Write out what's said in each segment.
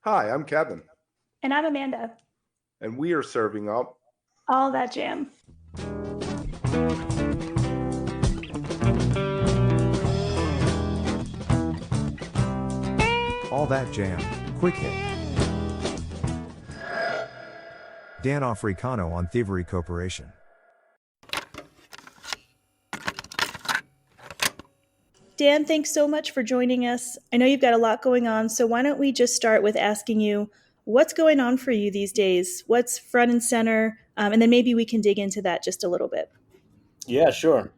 Hi, I'm Kevin, And I'm Amanda. and we are serving up All that jam. All That Jam, Quick Hit. Dan Africano on Thievery Corporation. Dan, thanks so much for joining us. I know you've got a lot going on, so why don't we just start with asking you what's going on for you these days? What's front and center? And then maybe we can dig into that just a little bit. Yeah, sure.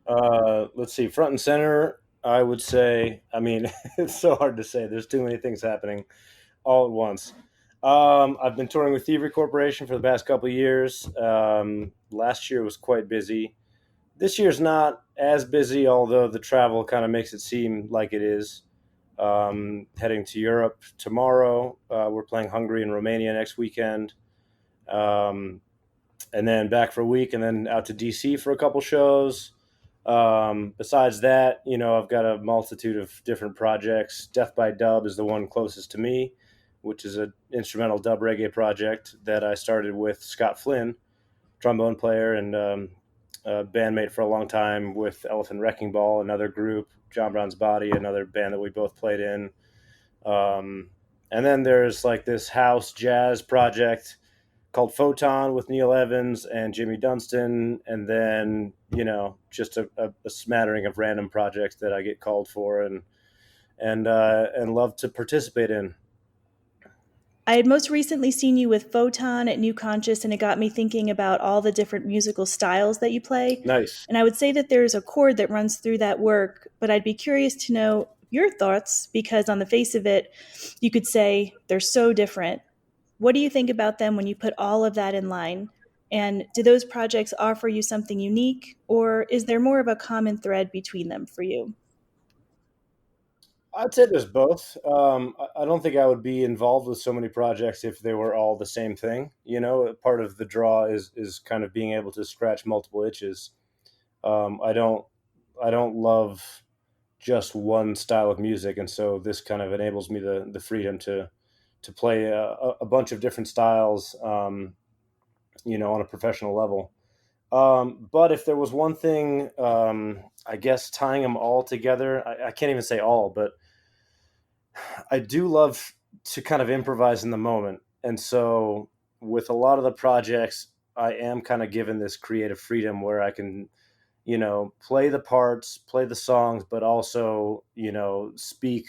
Let's see. Front and center, I would say. I mean, it's so hard to say. There's too many things happening all at once. I've been touring with Thievery Corporation for the past couple of years. Last year was quite busy. This year's not as busy, although the travel kind of makes it seem like it is. Heading to Europe tomorrow. We're playing Hungary and Romania next weekend. Um, and then back for a week, and then out to DC for a couple shows. Besides that, I've got a multitude of different projects. Death by Dub is the one closest to me, which is an instrumental dub reggae project that I started with Scott Flynn, trombone player and a bandmate for a long time with Elephant Wrecking Ball, another group, Jamband's Body, another band that we both played in. And then there's like this house jazz project called Photon with Neil Evans and Jimmy Dunstan, and then just a smattering of random projects that I get called for and love to participate in. I had most recently seen you with Photon at New Conscious, and it got me thinking about all the different musical styles that you play. Nice. And I would say that there's a chord that runs through that work, but I'd be curious to know your thoughts because on the face of it, you could say they're so different. What do you think about them when you put all of that in line? And do those projects offer you something unique, or is there more of a common thread between them for you? I'd say there's both. I don't think I would be involved with so many projects if they were all the same thing. Part of the draw is kind of being able to scratch multiple itches. I don't love just one style of music, and so this kind of enables me the freedom to play a bunch of different styles, on a professional level. But if there was one thing, I guess tying them all together, I can't even say all, but I do love to kind of improvise in the moment. And so with a lot of the projects, I am kind of given this creative freedom where I can, play the parts, play the songs, but also, speak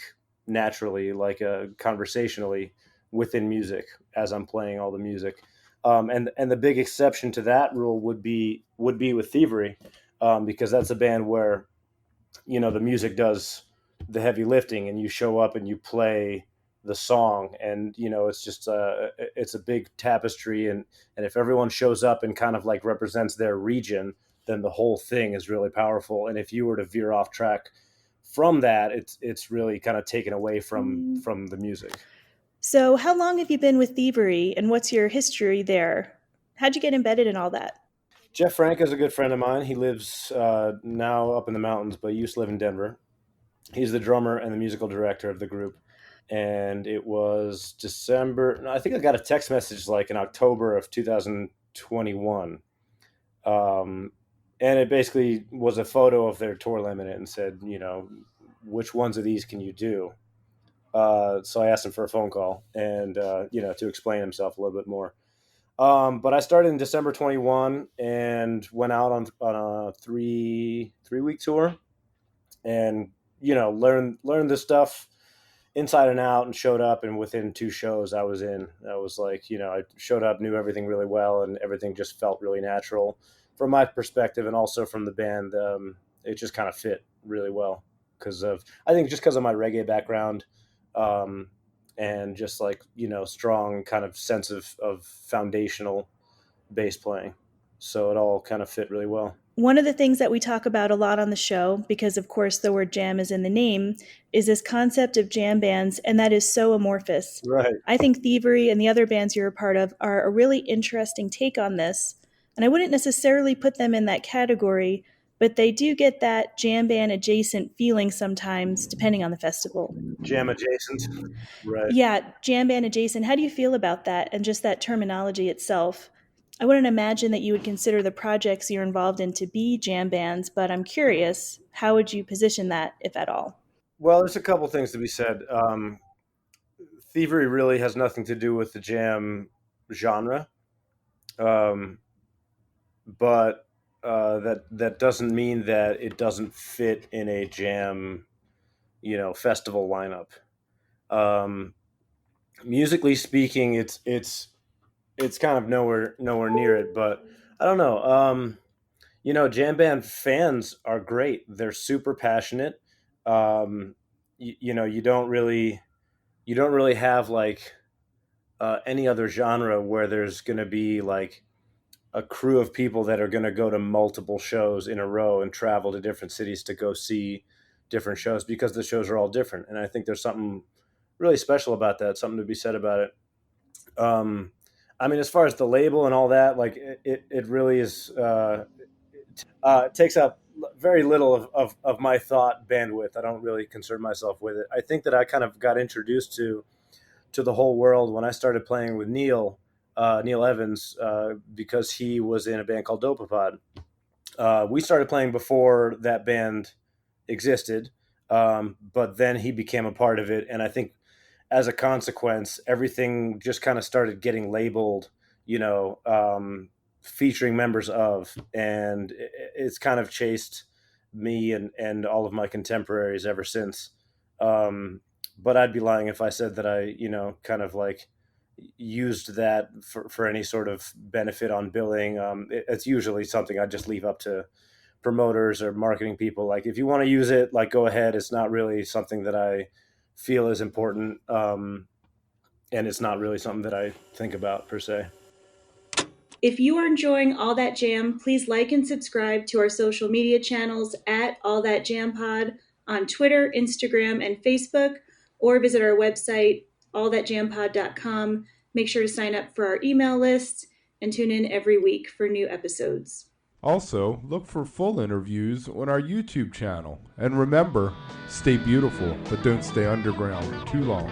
naturally, like conversationally within music as I'm playing all the music. And the big exception to that rule would be with Thievery, because that's a band where the music does the heavy lifting, and you show up and you play the song, and it's a big tapestry, and if everyone shows up and kind of like represents their region, then the whole thing is really powerful. And if you were to veer off track from that, it's really kind of taken away from the music. So, how long have you been with Thievery, and what's your history there? How'd you get embedded in all that? Jeff Frank is a good friend of mine. He lives now up in the mountains, but he used to live in Denver. He's the drummer and the musical director of the group. And it was December. No, I think I got a text message like in October of 2021. And it basically was a photo of their tour limit and said, which ones of these can you do? So I asked him for a phone call and, to explain himself a little bit more. But I started in December 21 and went out on a three week tour and, learned this stuff inside and out, and showed up, and within two shows I was in. I was like, I showed up, knew everything really well, and everything just felt really natural from my perspective, and also from the band. It just kind of fit really well because of my reggae background, and just like strong kind of sense of foundational bass playing. So it all kind of fit really well. One of the things that we talk about a lot on the show, because of course the word jam is in the name, is this concept of jam bands, and that is so amorphous. Right. I think Thievery and the other bands you're a part of are a really interesting take on this, and I wouldn't necessarily put them in that category, but they do get that jam band adjacent feeling sometimes, depending on the festival. Jam adjacent, right? Yeah, jam band adjacent. How do you feel about that and just that terminology itself? I wouldn't imagine that you would consider the projects you're involved in to be jam bands, but I'm curious, how would you position that, if at all? Well, there's a couple things to be said. Thievery really has nothing to do with the jam genre, um, but that doesn't mean that it doesn't fit in a jam, festival lineup. Um, Musically speaking, it's kind of nowhere near it, but I don't know. Jam band fans are great. They're super passionate. You don't really have like any other genre where there's going to be like a crew of people that are going to go to multiple shows in a row and travel to different cities to go see different shows, because the shows are all different. And I think there's something really special about that, something to be said about it. I mean, as far as the label and all that, like it really is, it takes up very little of my thought bandwidth. I don't really concern myself with it. I think that I kind of got introduced to the whole world when I started playing with Neil Evans, because he was in a band called Dopapod. We started playing before that band existed, but then he became a part of it, and I think as a consequence, everything just kind of started getting labeled, featuring members of, and it's kind of chased me and all of my contemporaries ever since. But I'd be lying if I said that I, kind of like used that for any sort of benefit on billing. It's usually something I just leave up to promoters or marketing people. Like, if you want to use it, like, go ahead. It's not really something that I feel is important. And it's not really something that I think about per se. If you are enjoying All That Jam, please like and subscribe to our social media channels at All That Jam Pod on Twitter, Instagram, and Facebook, or visit our website, allthatjampod.com. Make sure to sign up for our email list and tune in every week for new episodes. Also, look for full interviews on our YouTube channel. And remember, stay beautiful, but don't stay underground too long.